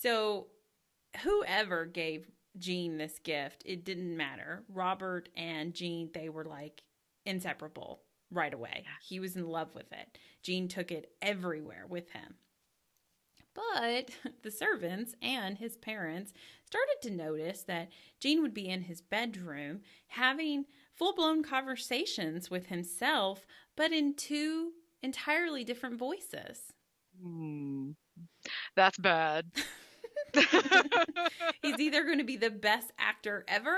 So whoever gave Jean this gift, it didn't matter. Robert and Jean, they were like inseparable right away. Yeah. He was in love with it. Jean took it everywhere with him. But the servants and his parents started to notice that Jean would be in his bedroom having full blown conversations with himself, but in two entirely different voices. Hmm. That's bad. He's either going to be the best actor ever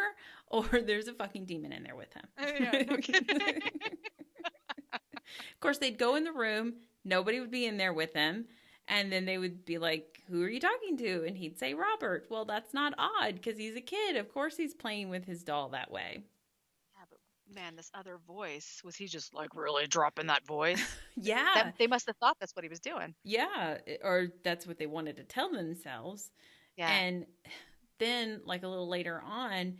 or there's a fucking demon in there with Yeah, no him. kidding. Of course, they'd go in the room, nobody would be in there with him. And then they would be like, "Who are you talking to?" And he'd say, "Robert." Well, that's not odd because he's a kid. Of course, he's playing with his doll that way. Yeah, but man, this other voice, was he just like really dropping that voice? Yeah, That they must have thought that's what he was doing. yeah. Or that's what they wanted to tell themselves. Yeah. And then, like a little later on,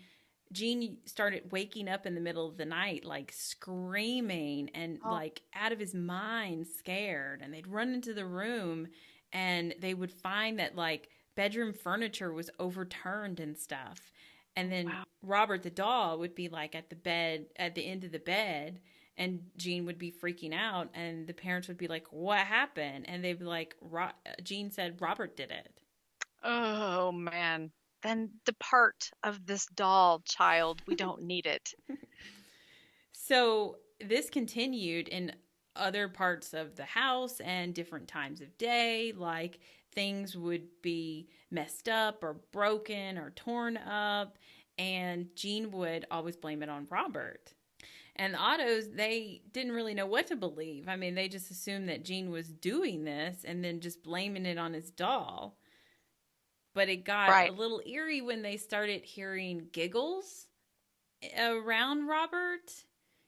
Gene started waking up in the middle of the night, like screaming and Oh, like out of his mind, scared. And they'd run into the room and they would find that like bedroom furniture was overturned and stuff. And oh then wow. Robert the doll would be like at the bed, at the end of the bed. And Gene would be freaking out. And the parents would be like, "What happened?" And they'd be like, Gene said Robert did it. Oh man. Then depart of this doll, child. We don't need it. So this continued in other parts of the house and different times of day. Like things would be messed up or broken or torn up. And Jean would always blame it on Robert. And the Ottos, they didn't really know what to believe. I mean, they just assumed that Jean was doing this and then just blaming it on his doll. But it got a Right. little eerie when they started hearing giggles around Robert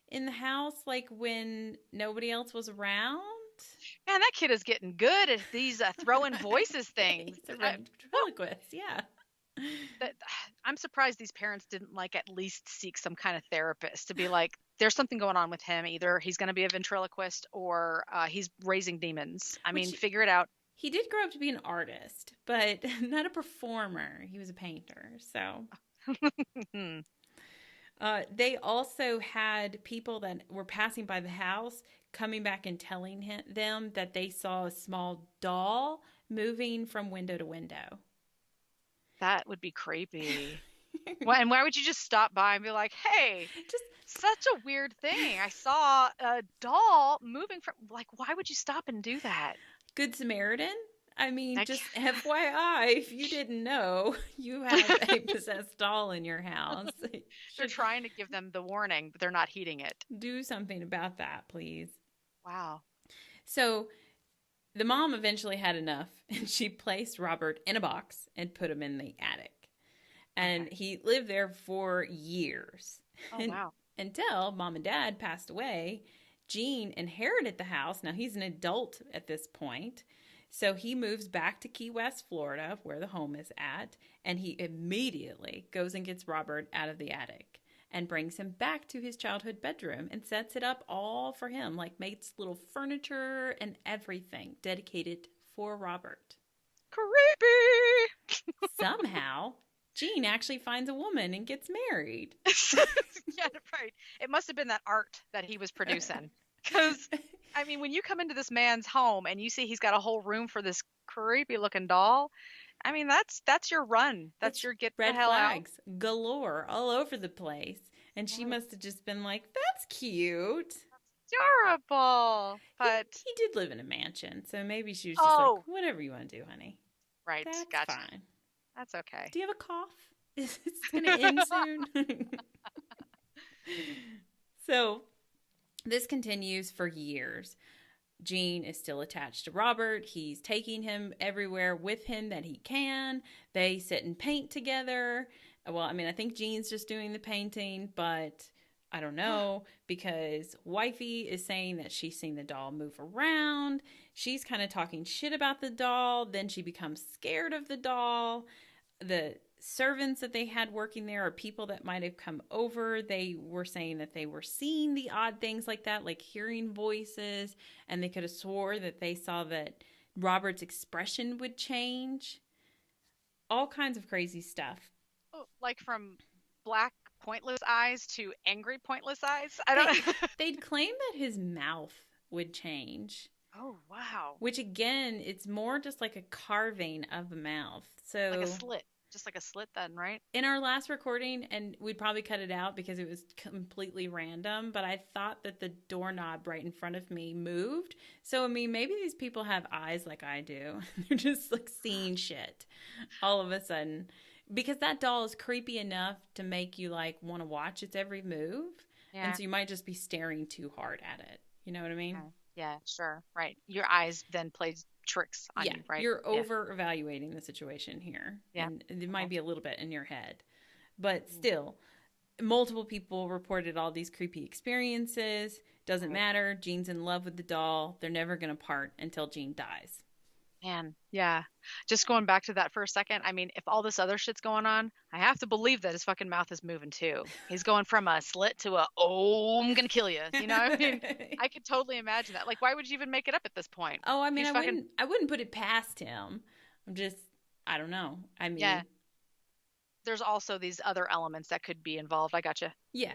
in the house, like when nobody else was around. Man, that kid is getting good at these throwing voices things. He's a Well, ventriloquist, yeah. that I'm surprised these parents didn't like at least seek some kind of therapist to be like, there's something going on with him. Either he's going to be a ventriloquist or he's raising demons. I mean, Which figure it out. he did grow up to be an artist, but not a performer. He was a painter. So Hmm. they also had people that were passing by the house coming back and telling them that they saw a small doll moving from window to window. That would be creepy. Why, and why would you just stop by and be like, hey, Just such a weird thing. I saw a doll moving from, like, why would you stop and do that? Good Samaritan. I mean, Like, just FYI, if you didn't know, you have a possessed doll in your house. You they're should trying to give them the warning, but they're not heeding it. do something about that, please. Wow. So the mom eventually had enough and she placed Robert in a box and put him in the attic. And Okay. he lived there for years. Oh, And wow. until mom and dad passed away, Gene inherited the house. Now he's an adult at this point. So he moves back to Key West, Florida, where the home is at, and he immediately goes and gets Robert out of the attic and brings him back to his childhood bedroom and sets it up all for him, like makes little furniture and everything dedicated for Robert. Creepy. Somehow, Gene actually finds a woman and gets married. Yeah, right. It must have been that art that he was producing. Because, I mean, when you come into this man's home and you see he's got a whole room for this creepy looking doll, I mean, that's your run. That's It's your get the red hell out. flags galore all over the place. And she Right. must have just been like, "That's cute." Adorable. He, But, he did live in a mansion, so maybe she was just like, oh, "Whatever you want to do, honey. right. That's Gotcha. fine." That's okay. Do you have a cough? Is it going to end soon? So this continues for years. Gene is still attached to Robert. He's taking him everywhere with him that he can. They sit and paint together. Well, I mean, I think Gene's just doing the painting, but I don't know because Wifey is saying that she's seen the doll move around. She's kind of talking shit about the doll. Then she becomes scared of the doll. The servants that they had working there or people that might have come over, they were saying that they were seeing the odd things like that, like hearing voices, and they could have swore that they saw that Robert's expression would change. all kinds of crazy stuff. Oh, like from black pointless eyes to angry pointless eyes. I They, don't. they'd claim that his mouth would change. Oh wow. Which again, it's more just like a carving of the mouth. Like a So slit. Just like a slit then, right? in our last recording, and we'd probably cut it out because it was completely random, but I thought that the doorknob right in front of me moved. So, I mean, maybe these people have eyes like I do. They're just like seeing shit all of a sudden. Because that doll is creepy enough to make you like want to watch its every move. Yeah. And so you might just be staring too hard at it. You know what I mean? Yeah, sure. Right. Your eyes then plays tricks on you, right? You're over evaluating the situation here. Yeah. And it might be a little bit in your head. But still, multiple people reported all these creepy experiences. Doesn't matter. Jean's in love with the doll. They're never going to part until Jean dies. Man, yeah. Just going back to that for a second, I mean, if all this other shit's going on, I have to believe that his fucking mouth is moving too. He's going from a slit to a, oh, I'm gonna kill you. You know, I mean, I could totally imagine that. Like, why would you even make it up at this point? Oh, I mean, I wouldn't put it past him. I don't know. I mean, yeah. There's also these other elements that could be involved. I gotcha. Yeah,